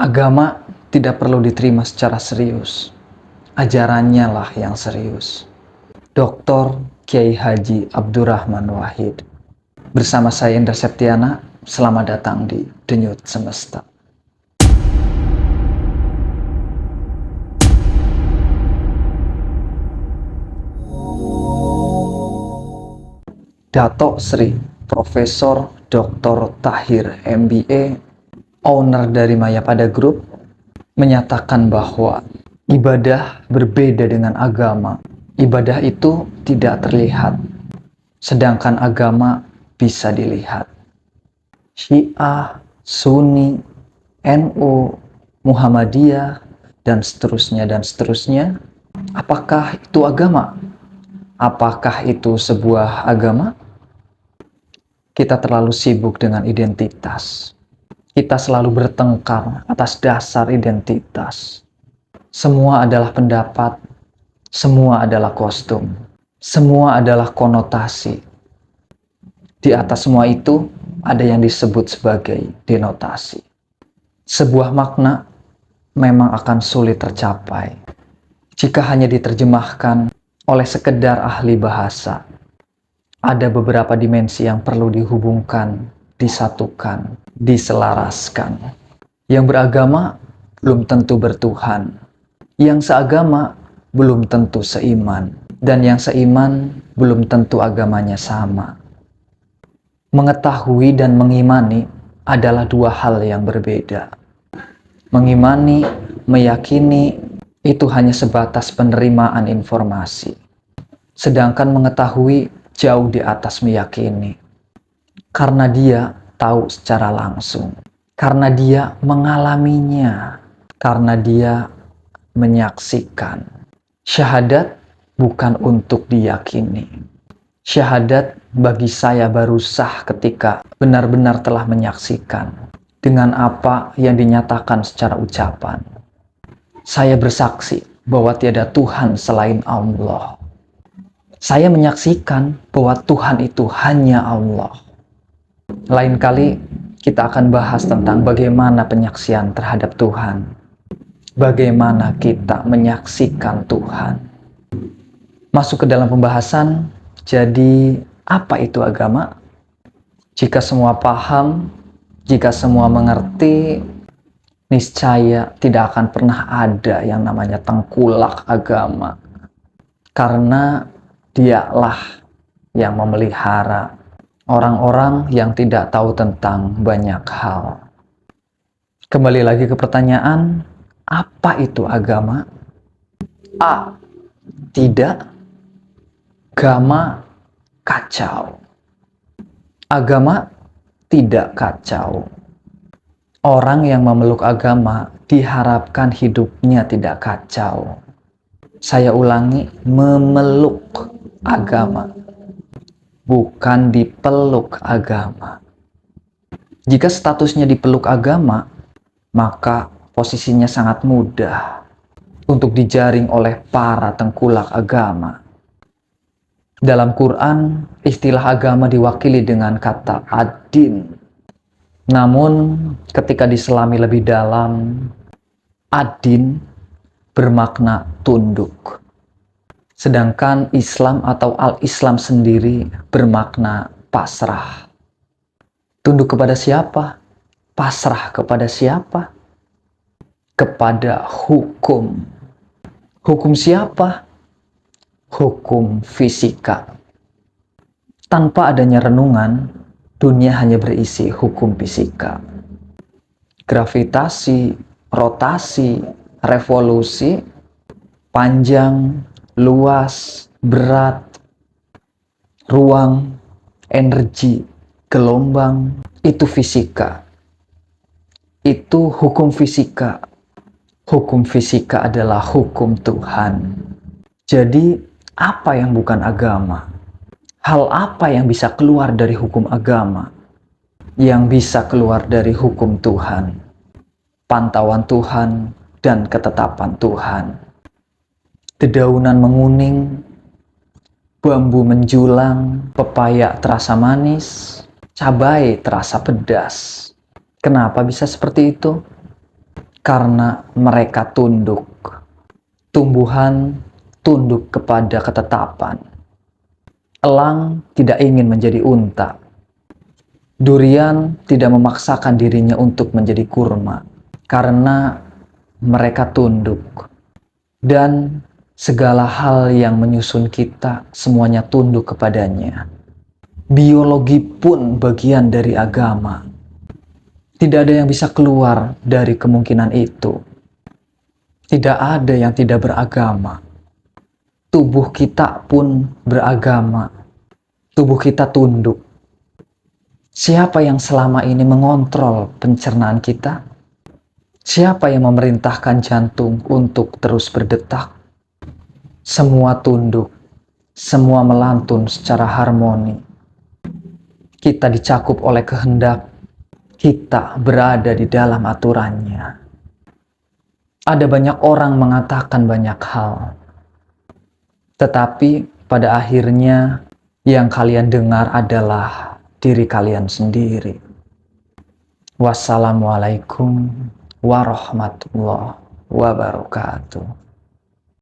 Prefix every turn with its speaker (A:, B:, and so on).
A: Agama tidak perlu diterima secara serius. Ajarannya lah yang serius. Dr. Kiai Haji Abdurrahman Wahid. Bersama saya Indra Septiana, selamat datang di Denyut Semesta. Dato Sri Profesor Dr. Tahir MBA, owner dari Mayapada Group, menyatakan bahwa ibadah berbeda dengan agama. Ibadah itu tidak terlihat, sedangkan agama bisa dilihat. Syiah, Sunni, NU, Muhammadiyah, dan seterusnya, apakah itu agama? Apakah itu sebuah agama? Kita terlalu sibuk dengan identitas. Kita selalu bertengkar atas dasar identitas. Semua adalah pendapat, semua adalah kostum, semua adalah konotasi. Di atas semua itu ada yang disebut sebagai denotasi. Sebuah makna memang akan sulit tercapai jika hanya diterjemahkan oleh sekedar ahli bahasa. Ada beberapa dimensi yang perlu dihubungkan, disatukan, diselaraskan. Yang beragama belum tentu bertuhan. Yang seagama belum tentu seiman. Dan yang seiman belum tentu agamanya sama. Mengetahui dan mengimani adalah dua hal yang berbeda. Mengimani, meyakini, itu hanya sebatas penerimaan informasi. Sedangkan mengetahui jauh di atas meyakini. Karena dia tahu secara langsung. Karena dia mengalaminya. Karena dia menyaksikan. Syahadat bukan untuk diyakini. Syahadat bagi saya baru sah ketika benar-benar telah menyaksikan dengan apa yang dinyatakan secara ucapan. Saya bersaksi bahwa tiada Tuhan selain Allah. Saya menyaksikan bahwa Tuhan itu hanya Allah. Lain kali kita akan bahas tentang bagaimana penyaksian terhadap Tuhan. Bagaimana kita menyaksikan Tuhan. Masuk ke dalam pembahasan, jadi apa itu agama? Jika semua paham, jika semua mengerti, niscaya tidak akan pernah ada yang namanya tengkulak agama. Karena dialah yang memelihara orang-orang yang tidak tahu tentang banyak hal. Kembali lagi ke pertanyaan, apa itu agama? A. Tidak. Agama kacau. Agama tidak kacau. Orang yang memeluk agama diharapkan hidupnya tidak kacau. Saya ulangi, memeluk agama, bukan dipeluk agama. Jika statusnya dipeluk agama, maka posisinya sangat mudah untuk dijaring oleh para tengkulak agama. Dalam Quran, istilah agama diwakili dengan kata ad-din. Namun, ketika diselami lebih dalam, ad-din bermakna tunduk. Sedangkan Islam atau al-Islam sendiri bermakna pasrah. Tunduk kepada siapa? Pasrah kepada siapa? Kepada hukum. Hukum siapa? Hukum fisika. Tanpa adanya renungan, dunia hanya berisi hukum fisika. Gravitasi, rotasi, revolusi, panjang, luas, berat, ruang, energi, gelombang, itu fisika. Itu hukum fisika. Hukum fisika adalah hukum Tuhan. Jadi, apa yang bukan agama? Hal apa yang bisa keluar dari hukum agama? Yang bisa keluar dari hukum Tuhan? Pantauan Tuhan dan ketetapan Tuhan. Dedaunan menguning, bambu menjulang, pepaya terasa manis, cabai terasa pedas. Kenapa bisa seperti itu? karena mereka tunduk. Tumbuhan tunduk kepada ketetapan. Elang tidak ingin menjadi unta. Durian tidak memaksakan dirinya untuk menjadi kurma karena mereka tunduk. Dan segala hal yang menyusun kita semuanya tunduk kepadanya. Biologi pun bagian dari agama. Tidak ada yang bisa keluar dari kemungkinan itu. Tidak ada yang tidak beragama. Tubuh kita pun beragama. Tubuh kita tunduk. Siapa yang selama ini mengontrol pencernaan kita? Siapa yang memerintahkan jantung untuk terus berdetak? Semua tunduk, semua melantun secara harmoni. Kita dicakup oleh kehendak, kita berada di dalam aturannya. Ada banyak orang mengatakan banyak hal, tetapi pada akhirnya yang kalian dengar adalah diri kalian sendiri. Wassalamualaikum warahmatullahi wabarakatuh.